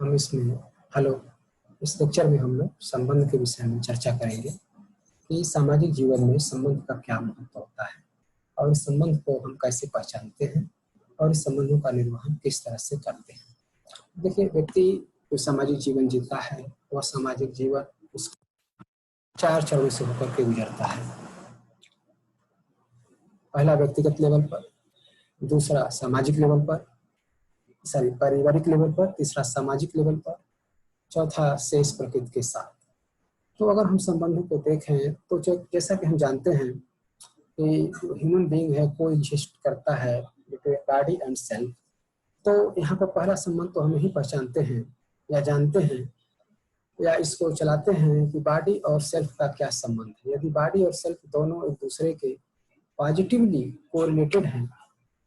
हम इसमें हेलो इस लेक्चर में हम लोग संबंध के विषय में चर्चा करेंगे कि सामाजिक जीवन में संबंध का क्या महत्व होता है और इस संबंध को हम कैसे पहचानते हैं और इस संबंधों का निर्वहन किस तरह से करते हैं। देखिए, व्यक्ति जो सामाजिक जीवन जीता है वह सामाजिक जीवन उस 4 चरणों से होकर के गुजरता है। पहला व्यक्तिगत लेवल पर, दूसरा सामाजिक लेवल पर, पारिवारिक लेवल पर, तीसरा सामाजिक लेवल पर, चौथा शेष प्रकृति के साथ। तो अगर हम संबंधों को देखें तो जैसा कि हम जानते हैं कि ह्यूमन बीइंग है, को एग्जिस्ट करता है बिटवीन बॉडी एंड सेल्फ। तो यहाँ पर पहला संबंध तो हम ही पहचानते हैं या जानते हैं या इसको चलाते हैं कि बॉडी और सेल्फ का क्या संबंध है। यदि बॉडी और सेल्फ दोनों एक दूसरे के पॉजिटिवली कोरिलेटेड हैं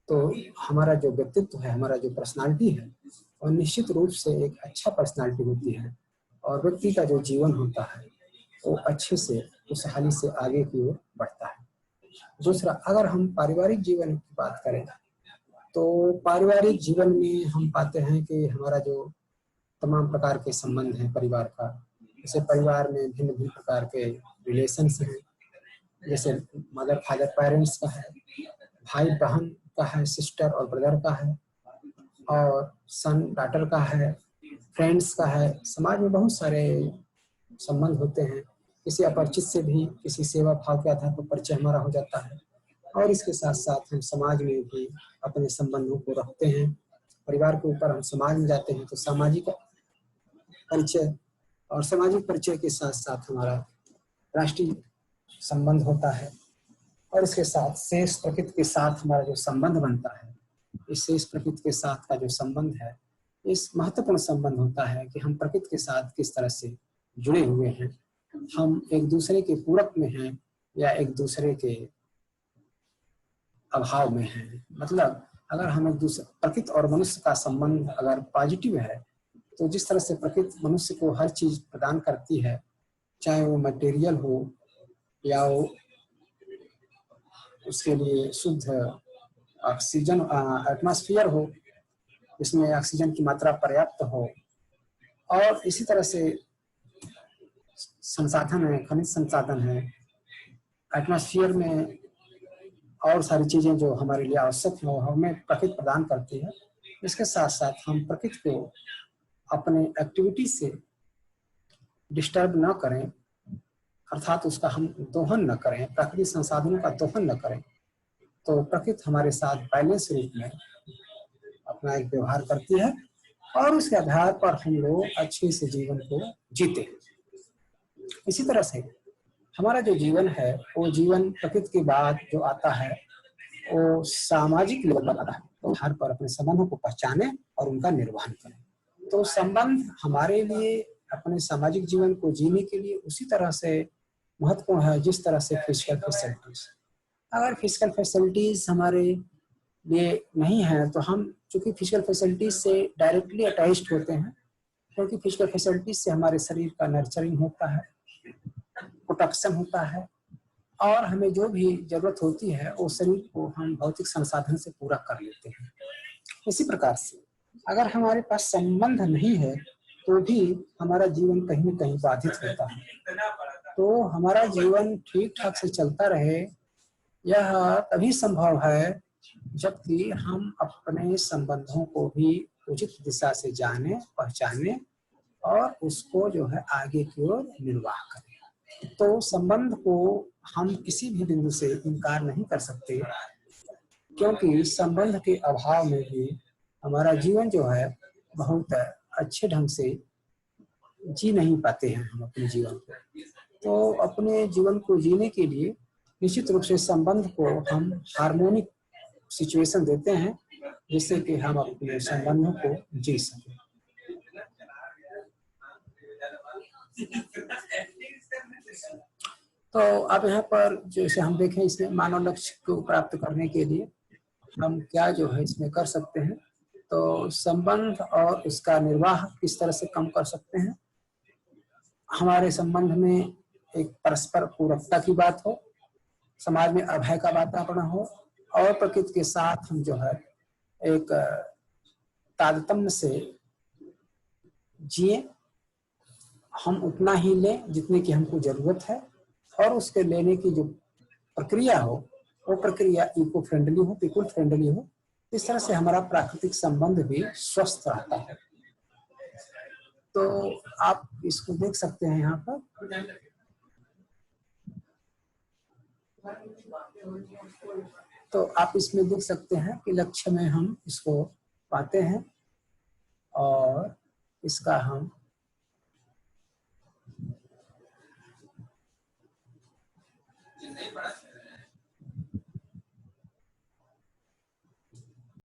तो हमारा जो व्यक्तित्व है, हमारा जो पर्सनालिटी है, और निश्चित रूप से एक अच्छा पर्सनालिटी होती है और व्यक्ति का जो जीवन होता है वो अच्छे से खुशहाली से आगे की ओर बढ़ता है। दूसरा, अगर हम पारिवारिक जीवन की बात करें तो पारिवारिक जीवन में हम पाते हैं कि हमारा जो तमाम प्रकार के संबंध हैं परिवार का, जैसे परिवार में भिन्न भिन्न प्रकार के रिलेशंस हैं, जैसे मदर फादर पेरेंट्स का है, भाई बहन का है, सिस्टर और ब्रदर का है, और सन डॉटर का है, फ्रेंड्स का है। समाज में बहुत सारे संबंध होते हैं। किसी अपरिचित से भी किसी सेवा भाव के आधार पर परिचय हमारा हो जाता है और इसके साथ साथ हम समाज में भी अपने संबंधों को रखते हैं। परिवार के ऊपर हम समाज में जाते हैं तो सामाजिक परिचय, और सामाजिक परिचय के साथ साथ हमारा राष्ट्रीय संबंध होता है और इसके साथ शेष प्रकृति के साथ हमारा जो संबंध बनता है, इस शेष प्रकृति के साथ का जो संबंध है, इस महत्वपूर्ण संबंध होता है कि हम प्रकृति के साथ किस तरह से जुड़े हुए हैं। हम एक दूसरे के पूरक में हैं या एक दूसरे के अभाव में हैं। मतलब अगर हम एक दूसरे प्रकृति और मनुष्य का संबंध अगर पॉजिटिव है तो जिस तरह से प्रकृति मनुष्य को हर चीज प्रदान करती है, चाहे वो मटेरियल हो या वो उसके लिए शुद्ध ऑक्सीजन एटमॉस्फेयर हो जिसमें ऑक्सीजन की मात्रा पर्याप्त हो, और इसी तरह से संसाधन है, खनिज संसाधन है, एटमॉस्फेयर में और सारी चीजें जो हमारे लिए आवश्यक है वो हमें प्रकृति प्रदान करती है। इसके साथ साथ हम प्रकृति को अपने एक्टिविटी से डिस्टर्ब न करें, अर्थात उसका हम दोहन न करें, प्राकृतिक संसाधनों का दोहन न करें, तो प्रकृति हमारे साथ बैलेंस रूप में अपना एक व्यवहार करती है और उसके आधार पर हम लोग अच्छे से जीवन को जीते हैं। इसी तरह से हमारा जो जीवन है वो जीवन प्रकृति के बाद जो आता है वो सामाजिक लेवल पर आता है, तो आधार पर अपने संबंधों को पहचाने और उनका निर्वहन करें। तो संबंध हमारे लिए अपने सामाजिक जीवन को जीने के लिए उसी तरह से महत्वपूर्ण है जिस तरह से फिजिकल फैसिलिटीज। अगर फिजिकल फैसिलिटीज हमारे लिए नहीं है तो हम चूंकि फिजिकल फैसिलिटीज से डायरेक्टली अटैच्ड होते हैं, क्योंकि फिजिकल फैसिलिटीज से हमारे शरीर का नर्चरिंग होता है, प्रोटेक्शन होता है, और हमें जो भी जरूरत होती है वो शरीर को हम भौतिक संसाधन से पूरा कर लेते हैं। इसी प्रकार से अगर हमारे पास संबंध नहीं है तो भी हमारा जीवन कहीं न कहीं बाधित होता है। तो हमारा जीवन ठीक ठाक से चलता रहे यह तभी संभव है जबकि हम अपने संबंधों को भी उचित दिशा से जाने, पहचाने और उसको जो है आगे की ओर निर्वाह करें। तो संबंध को हम किसी भी बिंदु से इनकार नहीं कर सकते, क्योंकि संबंध के अभाव में भी हमारा जीवन जो है बहुत अच्छे ढंग से जी नहीं पाते हैं हम अपने जीवन को। तो अपने जीवन को जीने के लिए निश्चित रूप से संबंध को हम हार्मोनिक सिचुएशन देते हैं जिससे कि हम अपने संबंधों को जी सकें। तो अब यहाँ पर जैसे हम देखें इसमें मानव लक्ष्य को प्राप्त करने के लिए हम क्या जो है इसमें कर सकते हैं, तो संबंध और उसका निर्वाह किस तरह से कम कर सकते हैं। हमारे संबंध में एक परस्पर पूरकता की बात हो, समाज में अभय का वातावरण हो और प्रकृति के साथ हम जो है एक तारतम्य से जिए, हम उतना ही लें जितने की हमको जरूरत है, और उसके लेने की जो प्रक्रिया हो वो प्रक्रिया इको फ्रेंडली हो, पीपल फ्रेंडली हो। इस तरह से हमारा प्राकृतिक संबंध भी स्वस्थ रहता है। तो आप इसको देख सकते हैं यहाँ पर। तो आप इसमें देख सकते हैं कि लक्ष्य में हम इसको पाते हैं और इसका हम